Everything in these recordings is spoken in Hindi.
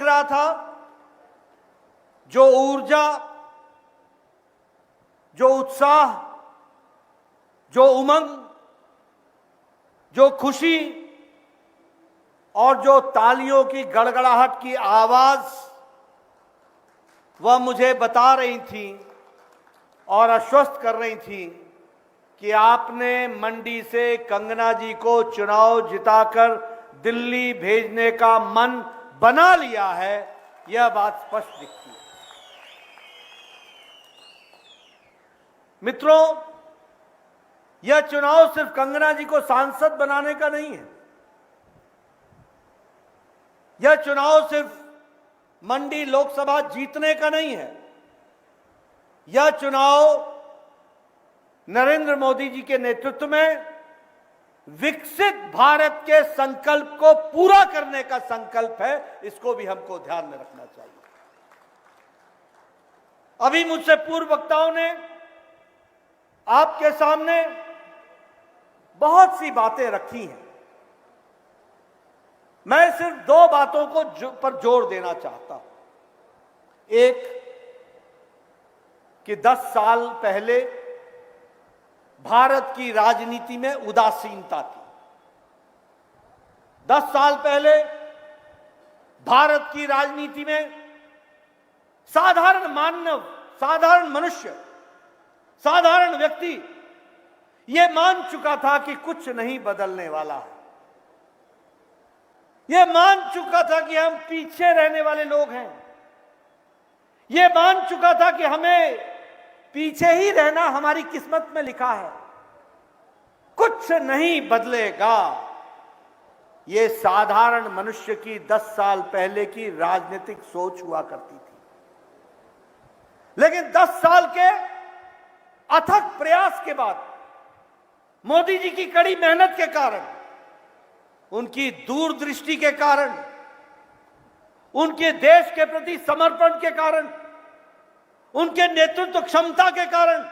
रहा था, जो ऊर्जा, जो उत्साह, जो उमंग, जो खुशी और जो तालियों की गड़गड़ाहट की आवाज वह मुझे बता रही थी और आश्वस्त कर रही थी कि आपने मंडी से कंगना जी को चुनाव जिताकर दिल्ली भेजने का मन बना लिया है, यह बात स्पष्ट दिखती है। मित्रों, यह चुनाव सिर्फ कंगना जी को सांसद बनाने का नहीं है। यह चुनाव सिर्फ मंडी लोकसभा जीतने का नहीं है। यह चुनाव नरेंद्र मोदी जी के नेतृत्व में विकसित भारत के संकल्प को पूरा करने का संकल्प है। इसको भी हमको ध्यान में रखना चाहिए। अभी मुझसे पूर्व वक्ताओं ने आपके सामने बहुत सी बातें रखी हैं। मैं सिर्फ दो बातों को पर जोर देना चाहता हूं। एक, कि 10 साल पहले भारत की राजनीति में उदासीनता थी। 10 साल पहले भारत की राजनीति में साधारण मानव, साधारण मनुष्य, साधारण व्यक्ति यह मान चुका था कि कुछ नहीं बदलने वाला है। यह मान चुका था कि हम पीछे रहने वाले लोग हैं। यह मान चुका था कि हमें पीछे ही रहना हमारी किस्मत में लिखा है, कुछ नहीं बदलेगा। यह साधारण मनुष्य की 10 साल पहले की राजनीतिक सोच हुआ करती थी। लेकिन 10 साल के अथक प्रयास के बाद, मोदी जी की कड़ी मेहनत के कारण, उनकी दूरदृष्टि के कारण, उनके देश के प्रति समर्पण के कारण, उनके नेतृत्व क्षमता के कारण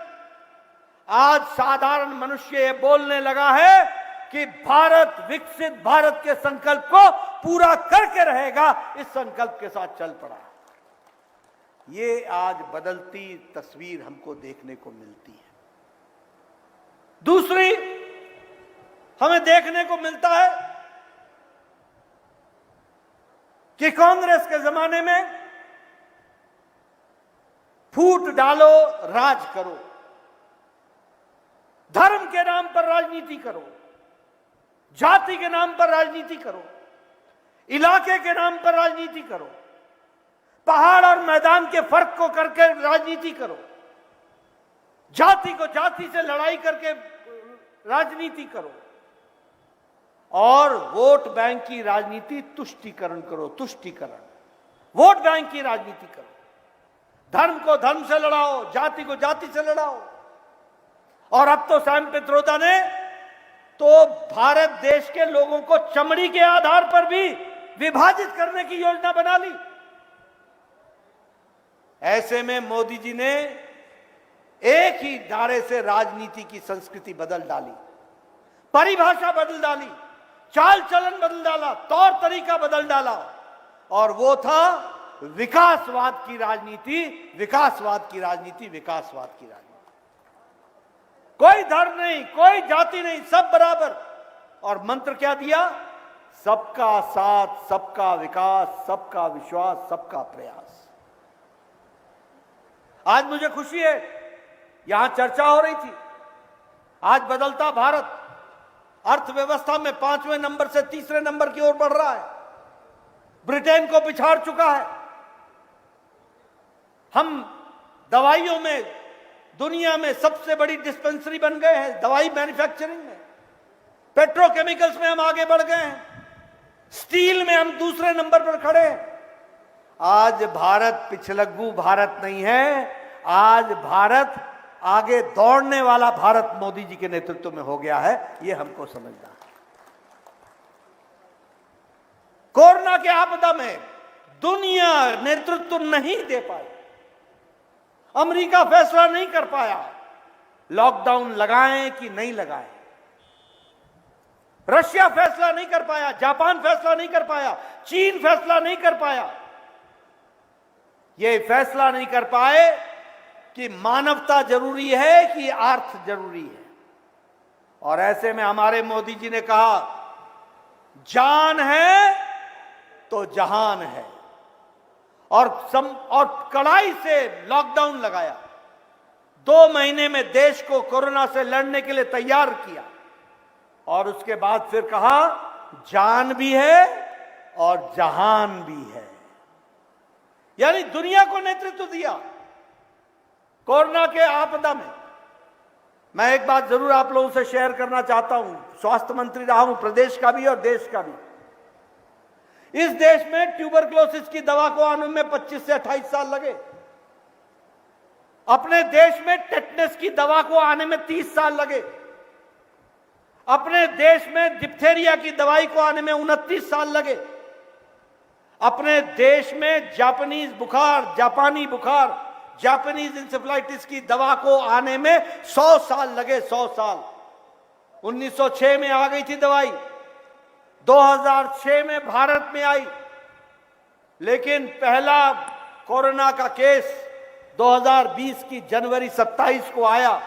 आज साधारण मनुष्य ये बोलने लगा है कि भारत विकसित भारत के संकल्प को पूरा करके रहेगा। इस संकल्प के साथ चल पड़ा। ये आज बदलती तस्वीर हमको देखने को मिलती है। दूसरी, हमें देखने को मिलता है कि कांग्रेस के जमाने में फूट डालो, राज करो, धर्म के नाम पर राजनीति करो, जाति के नाम पर राजनीति करो, इलाके के नाम पर राजनीति करो, पहाड़ और मैदान के फर्क को करके राजनीति करो, जाति को जाति से लड़ाई करके राजनीति करो, और वोट बैंक की राजनीति तुष्टीकरण करो। तुष्टीकरण, वोट बैंक की राजनीति करो, धर्म को धर्म से लड़ाओ, जाति को जाति से लड़ाओ। और अब तो सैम पित्रोदा ने तो भारत देश के लोगों को चमड़ी के आधार पर भी विभाजित करने की योजना बना ली। ऐसे में मोदी जी ने एक ही नारे से राजनीति की संस्कृति बदल डाली, परिभाषा बदल डाली, चाल चलन बदल डाला, तौर तरीका बदल डाला, और वो था विकासवाद की राजनीति, विकासवाद की राजनीति, विकासवाद की राजनीति। कोई धर्म नहीं, कोई जाति नहीं, सब बराबर। और मंत्र क्या दिया? सबका साथ, सबका विकास, सबका विश्वास, सबका प्रयास। आज मुझे खुशी है, यहां चर्चा हो रही थी, आज बदलता भारत अर्थव्यवस्था में 5वें नंबर से 3रे नंबर की ओर बढ़ रहा है, ब्रिटेन को पिछाड़ चुका है। हम दवाइयों में दुनिया में सबसे बड़ी डिस्पेंसरी बन गए हैं, दवाई मैन्युफैक्चरिंग में, पेट्रोकेमिकल्स में हम आगे बढ़ गए हैं, स्टील में हम 2रे नंबर पर खड़े हैं। आज भारत पिछलग्गू भारत नहीं है, आज भारत आगे दौड़ने वाला भारत मोदी जी के नेतृत्व में हो गया है। यह हमको समझना है। कोरोना के आपदा में दुनिया नेतृत्व नहीं दे पाई, अमेरिका फैसला नहीं कर पाया लॉकडाउन लगाएं कि नहीं लगाएं, रशिया फैसला नहीं कर पाया, जापान फैसला नहीं कर पाया, चीन फैसला नहीं कर पाया, ये फैसला नहीं कर पाए कि मानवता जरूरी है कि अर्थ जरूरी है। और ऐसे में हमारे मोदी जी ने कहा, जान है तो जहान है, और कड़ाई से लॉकडाउन लगाया। 2 महीने में देश को कोरोना से लड़ने के लिए तैयार किया, और उसके बाद फिर कहा, जान भी है और जहान भी है। यानी दुनिया को नेतृत्व दिया कोरोना के आपदा में। मैं एक बात जरूर आप लोगों से शेयर करना चाहता हूं, स्वास्थ्य मंत्री रहा हूं प्रदेश का भी और देश का भी। इस देश में ट्यूबरक्लोसिस की दवा को आने में 25 से 28 साल लगे। अपने देश में टेटनस की दवा को आने में 30 साल लगे। अपने देश में डिप्थेरिया की दवाई को आने में 29 साल लगे। अपने देश में जापानी बुखार जापानीज इंसेफ्लाइटिस की दवा को आने में 100 साल लगे। 100 साल। 1906 में आ गई थी दवाई, 2006 में भारत में आई, लेकिन पहला कोरोना का केस 2020 की जनवरी 27 को आया।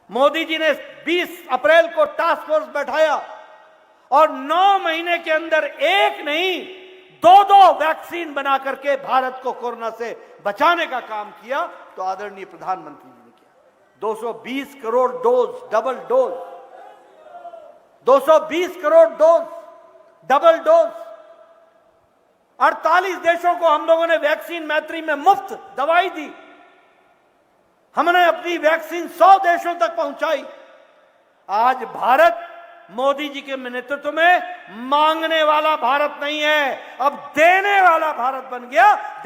मोदी जी ने 20 अप्रैल को टास्क फोर्स बैठाया और 9 महीने के अंदर एक नहीं 2 वैक्सीन बना करके भारत को कोरोना से बचाने का काम किया। तो आदरणीय प्रधानमंत्री जी ने किया। 220 crore dose double dose, 220 crore dose double dose. 48 देशों को हम लोगों ने वैक्सीन मैत्री में मुफ्त दवाई दी। हमने अपनी वैक्सीन 100 देशों तक पहुंचाई। आज भारत मोदी जी के नेतृत्व में मांगने वाला भारत नहीं है, अब देने वाला भारत बन गया।